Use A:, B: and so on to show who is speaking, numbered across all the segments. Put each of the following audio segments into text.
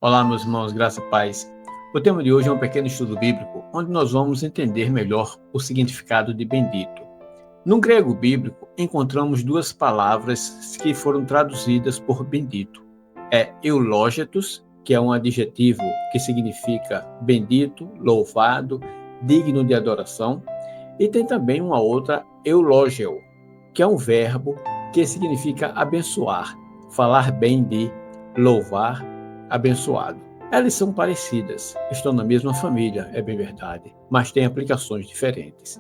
A: Olá, meus irmãos, graça e paz. O tema de hoje é um pequeno estudo bíblico, onde nós vamos entender melhor o significado de bendito. No grego bíblico, encontramos duas palavras que foram traduzidas por bendito. É eulógetos, que é um adjetivo que significa bendito, louvado, digno de adoração, e tem também uma outra, eulógeo, que é um verbo que significa abençoar, falar bem de, louvar, abençoado. Elas são parecidas, estão na mesma família, é bem verdade, mas têm aplicações diferentes.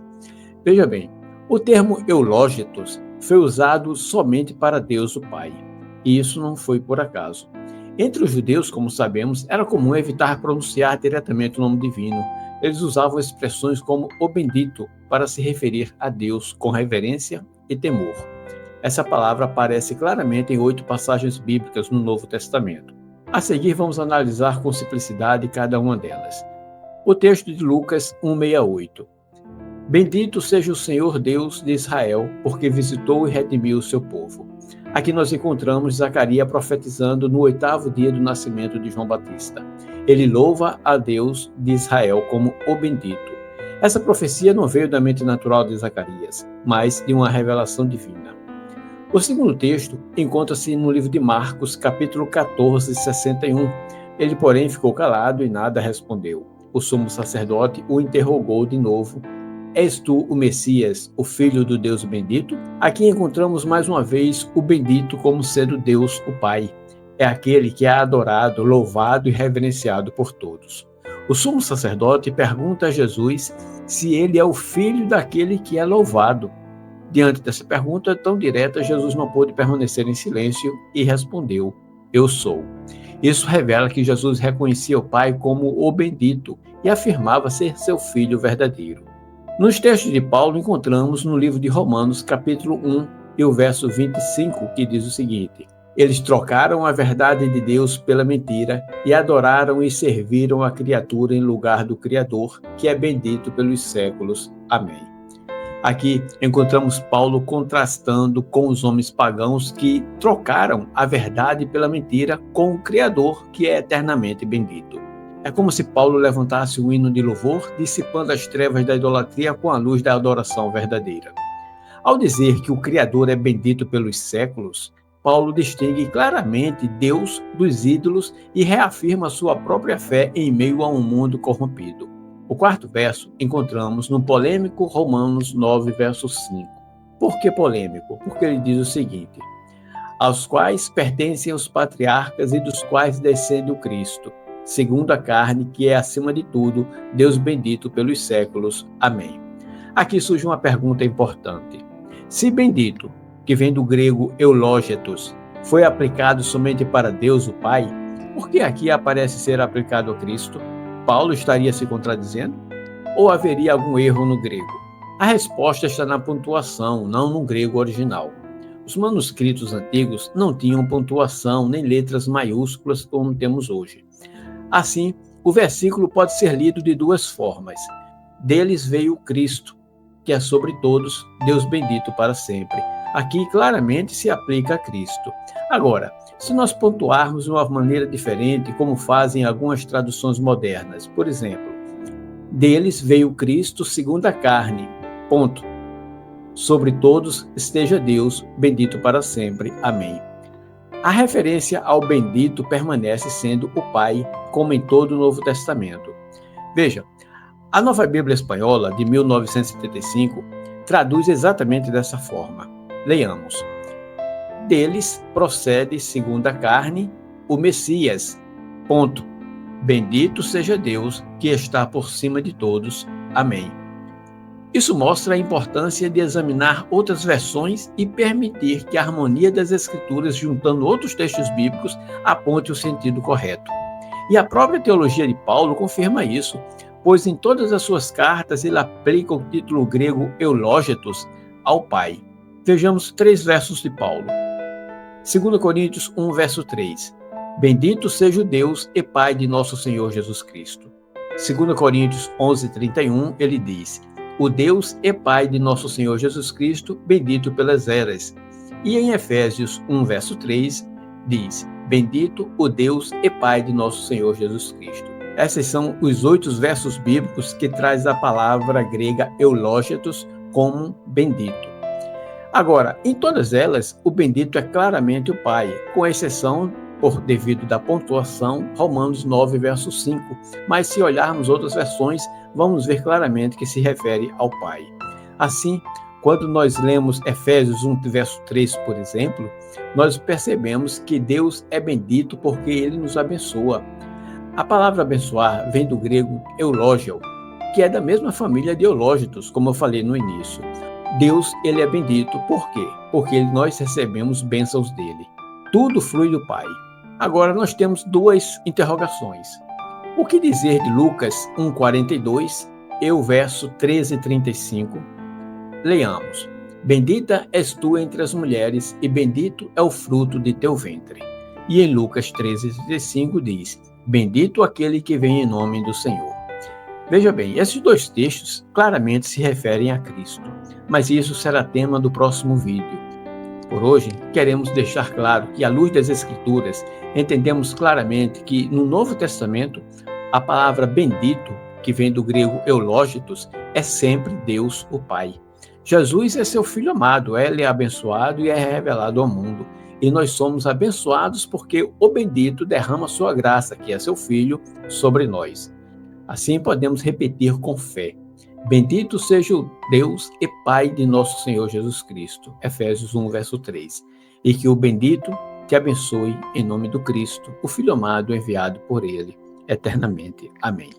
A: Veja bem, o termo eulógetos foi usado somente para Deus o Pai, e isso não foi por acaso. Entre os judeus, como sabemos, era comum evitar pronunciar diretamente o nome divino. Eles usavam expressões como o bendito para se referir a Deus com reverência e temor. Essa palavra aparece claramente em 8 passagens bíblicas no Novo Testamento. A seguir, vamos analisar com simplicidade cada uma delas. O texto de Lucas 1:68. Bendito seja o Senhor Deus de Israel, porque visitou e redimiu o seu povo. Aqui nós encontramos Zacarias profetizando no 8º dia do nascimento de João Batista. Ele louva a Deus de Israel como o bendito. Essa profecia não veio da mente natural de Zacarias, mas de uma revelação divina. O segundo texto encontra-se no livro de Marcos, capítulo 14, 61. Ele, porém, ficou calado e nada respondeu. O sumo sacerdote o interrogou de novo. És tu o Messias, o Filho do Deus bendito? Aqui encontramos mais uma vez o bendito como sendo Deus, o Pai. É aquele que é adorado, louvado e reverenciado por todos. O sumo sacerdote pergunta a Jesus se ele é o filho daquele que é louvado. Diante dessa pergunta tão direta, Jesus não pôde permanecer em silêncio e respondeu: Eu sou. Isso revela que Jesus reconhecia o Pai como o bendito e afirmava ser seu filho verdadeiro. Nos textos de Paulo encontramos no livro de Romanos, capítulo 1, e o verso 25, que diz o seguinte: Eles trocaram a verdade de Deus pela mentira e adoraram e serviram a criatura em lugar do Criador, que é bendito pelos séculos. Amém. Aqui encontramos Paulo contrastando com os homens pagãos que trocaram a verdade pela mentira com o Criador, que é eternamente bendito. É como se Paulo levantasse um hino de louvor, dissipando as trevas da idolatria com a luz da adoração verdadeira. Ao dizer que o Criador é bendito pelos séculos, Paulo distingue claramente Deus dos ídolos e reafirma sua própria fé em meio a um mundo corrompido. O quarto verso encontramos no polêmico Romanos 9, verso 5. Por que polêmico? Porque ele diz o seguinte: aos quais pertencem os patriarcas e dos quais descende o Cristo, segundo a carne, que é acima de tudo, Deus bendito pelos séculos. Amém. Aqui surge uma pergunta importante. Se bendito, que vem do grego eulógetos, foi aplicado somente para Deus o Pai, por que aqui aparece ser aplicado a Cristo? Paulo estaria se contradizendo? Ou haveria algum erro no grego? A resposta está na pontuação, não no grego original. Os manuscritos antigos não tinham pontuação nem letras maiúsculas como temos hoje. Assim, o versículo pode ser lido de duas formas. Deles veio Cristo, que é sobre todos, Deus bendito para sempre. Aqui claramente se aplica a Cristo. Agora, se nós pontuarmos de uma maneira diferente, como fazem algumas traduções modernas, por exemplo, deles veio Cristo segundo a carne, ponto. Sobre todos esteja Deus, bendito para sempre. Amém. A referência ao bendito permanece sendo o Pai, como em todo o Novo Testamento. Veja, a Nova Bíblia Espanhola, de 1975, traduz exatamente dessa forma. Leiamos. Deles procede, segundo a carne, o Messias. Ponto. Bendito seja Deus, que está por cima de todos. Amém. Isso mostra a importância de examinar outras versões e permitir que a harmonia das Escrituras, juntando outros textos bíblicos, aponte o sentido correto. E a própria teologia de Paulo confirma isso, pois em todas as suas cartas ele aplica o título grego eulógetos ao Pai. Vejamos 3 versos de Paulo. 2 Coríntios 1, verso 3. Bendito seja o Deus e Pai de nosso Senhor Jesus Cristo. 2 Coríntios 11, 31, ele diz: o Deus e Pai de nosso Senhor Jesus Cristo, bendito pelas eras. E em Efésios 1, verso 3, diz: bendito o Deus e Pai de nosso Senhor Jesus Cristo. Esses são os 8 versos bíblicos que traz a palavra grega eulógetos como bendito. Agora, em todas elas, o bendito é claramente o Pai, com exceção, por devido da pontuação, Romanos 9, verso 5. Mas se olharmos outras versões, vamos ver claramente que se refere ao Pai. Assim, quando nós lemos Efésios 1, verso 3, por exemplo, nós percebemos que Deus é bendito porque Ele nos abençoa. A palavra abençoar vem do grego eulógio, que é da mesma família de eulógitos, como eu falei no início. Deus, Ele é bendito, por quê? Porque nós recebemos bênçãos dEle. Tudo flui do Pai. Agora nós temos 2 interrogações. O que dizer de Lucas 1,42 e o verso 13 e 35? Leiamos. Bendita és tu entre as mulheres, e bendito é o fruto de teu ventre. E em Lucas 13:35 diz: bendito aquele que vem em nome do Senhor. Veja bem, esses 2 textos claramente se referem a Cristo, mas isso será tema do próximo vídeo. Por hoje, queremos deixar claro que, à luz das Escrituras, entendemos claramente que, no Novo Testamento, a palavra bendito, que vem do grego eulógitos, é sempre Deus, o Pai. Jesus é seu Filho amado, Ele é abençoado e é revelado ao mundo. E nós somos abençoados porque o bendito derrama sua graça, que é seu Filho, sobre nós. Assim podemos repetir com fé: bendito seja o Deus e Pai de nosso Senhor Jesus Cristo. Efésios 1, verso 3. E que o bendito te abençoe em nome do Cristo, o Filho amado enviado por Ele, eternamente. Amém.